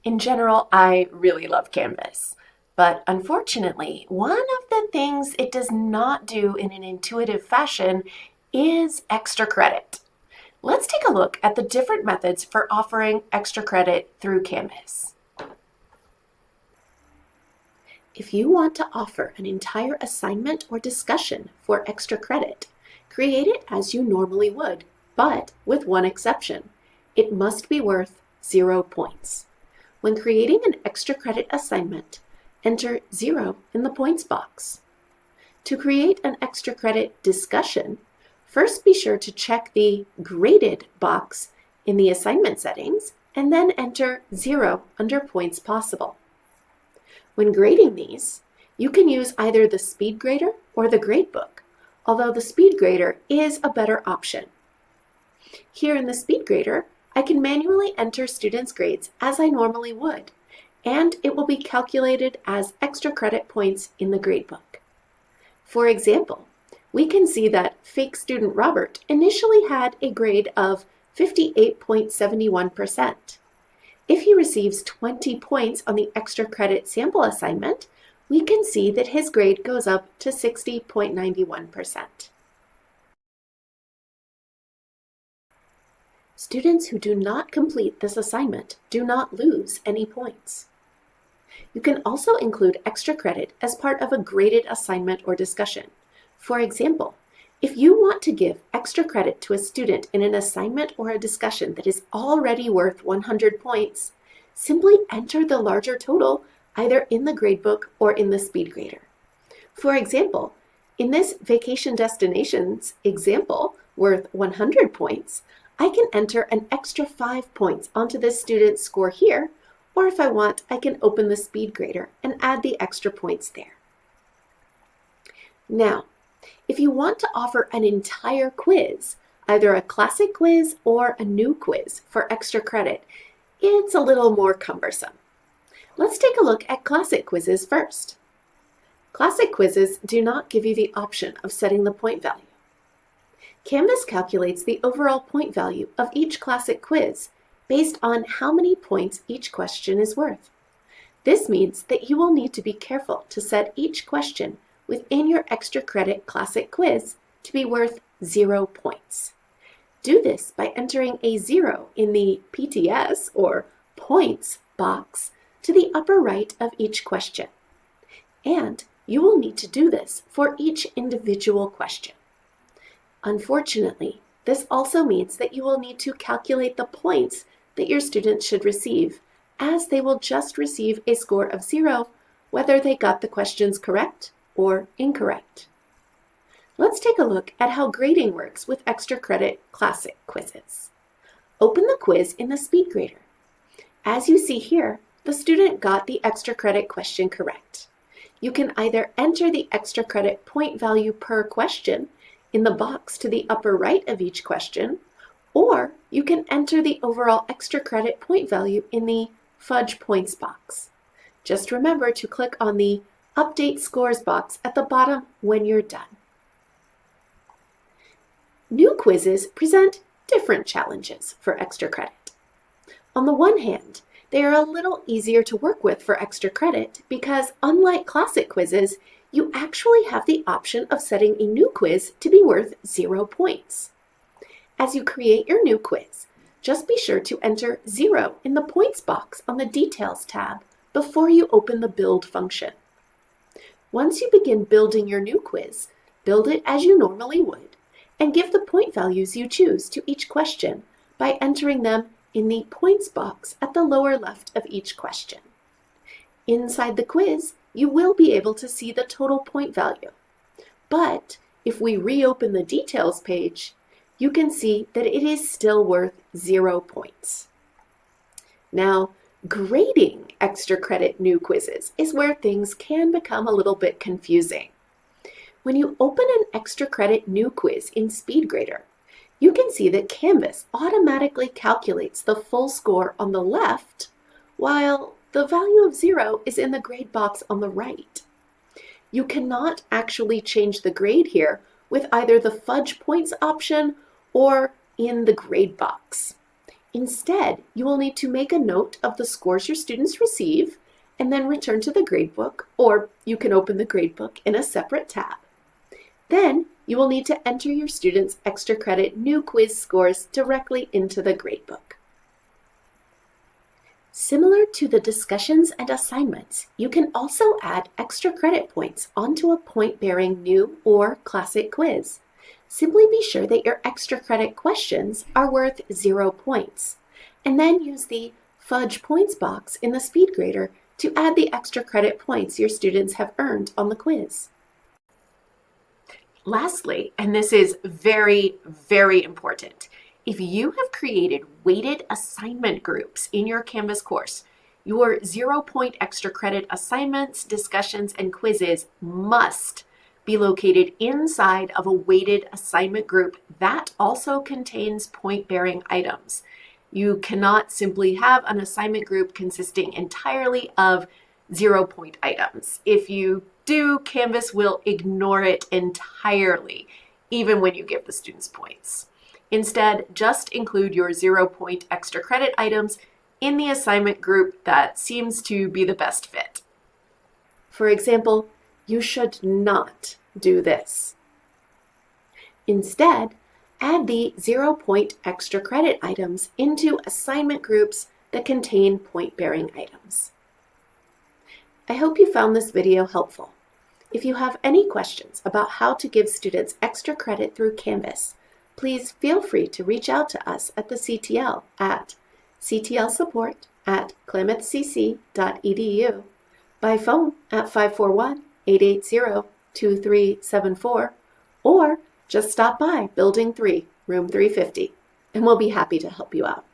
In general, I really love Canvas, but unfortunately, one of the things it does not do in an intuitive fashion is extra credit. Let's take a look at the different methods for offering extra credit through Canvas. If you want to offer an entire assignment or discussion for extra credit, create it as you normally would, but with one exception. It must be worth 0 points. When creating an extra credit assignment, enter 0 in the points box. To create an extra credit discussion, first be sure to check the Graded box in the assignment settings and then enter 0 under Points Possible. When grading these, you can use either the Speed Grader or the Gradebook, although the Speed Grader is a better option. Here in the Speed Grader, I can manually enter students' grades as I normally would, and it will be calculated as extra credit points in the Gradebook. For example, we can see that fake student Robert initially had a grade of 58.71%. If he receives 20 points on the extra credit sample assignment, we can see that his grade goes up to 60.91%. Students who do not complete this assignment do not lose any points. You can also include extra credit as part of a graded assignment or discussion. For example, if you want to give extra credit to a student in an assignment or a discussion that is already worth 100 points, simply enter the larger total either in the gradebook or in the Speed Grader. For example, in this vacation destinations example worth 100 points, I can enter an extra 5 points onto this student's score here, or if I want, I can open the Speed Grader and add the extra points there. Now, if you want to offer an entire quiz, either a classic quiz or a new quiz for extra credit, it's a little more cumbersome. Let's take a look at classic quizzes first. Classic quizzes do not give you the option of setting the point value. Canvas calculates the overall point value of each classic quiz based on how many points each question is worth. This means that you will need to be careful to set each question within your extra credit classic quiz to be worth 0 points. Do this by entering a 0 in the PTS or points box to the upper right of each question. And you will need to do this for each individual question. Unfortunately, this also means that you will need to calculate the points that your students should receive, as they will just receive a score of 0 whether they got the questions correct or incorrect. Let's take a look at how grading works with extra credit classic quizzes. Open the quiz in the Speed Grader. As you see here, the student got the extra credit question correct. You can either enter the extra credit point value per question in the box to the upper right of each question, or you can enter the overall extra credit point value in the Fudge Points box. Just remember to click on the Update Scores box at the bottom when you're done. New quizzes present different challenges for extra credit. On the one hand, they are a little easier to work with for extra credit because, unlike classic quizzes, you actually have the option of setting a new quiz to be worth 0 points. As you create your new quiz, just be sure to enter 0 in the points box on the Details tab before you open the Build function. Once you begin building your new quiz, build it as you normally would, and give the point values you choose to each question by entering them in the points box at the lower left of each question. Inside the quiz, you will be able to see the total point value. But if we reopen the Details page, you can see that it is still worth 0 points. Now, grading extra credit new quizzes is where things can become a little bit confusing. When you open an extra credit new quiz in Speed Grader, you can see that Canvas automatically calculates the full score on the left, while the value of 0 is in the grade box on the right. You cannot actually change the grade here with either the Fudge Points option or in the grade box. Instead, you will need to make a note of the scores your students receive and then return to the gradebook, or you can open the gradebook in a separate tab. Then, you will need to enter your students' extra credit new quiz scores directly into the gradebook. Similar to the discussions and assignments, you can also add extra credit points onto a point-bearing new or classic quiz. Simply be sure that your extra credit questions are worth 0 points, and then use the Fudge Points box in the SpeedGrader to add the extra credit points your students have earned on the quiz. Lastly, and this is very, very important, if you have created weighted assignment groups in your Canvas course, your 0-point extra credit assignments, discussions, and quizzes must be located inside of a weighted assignment group that also contains point-bearing items. You cannot simply have an assignment group consisting entirely of 0-point items. If you do, Canvas will ignore it entirely, even when you give the students points. Instead, just include your 0-point extra credit items in the assignment group that seems to be the best fit. For example, you should not do this. Instead, add the 0-point extra credit items into assignment groups that contain point-bearing items. I hope you found this video helpful. If you have any questions about how to give students extra credit through Canvas, please feel free to reach out to us at the CTL at ctlsupport@klamathcc.edu, by phone at 541-880-2374, or just stop by Building 3, Room 350, and we'll be happy to help you out.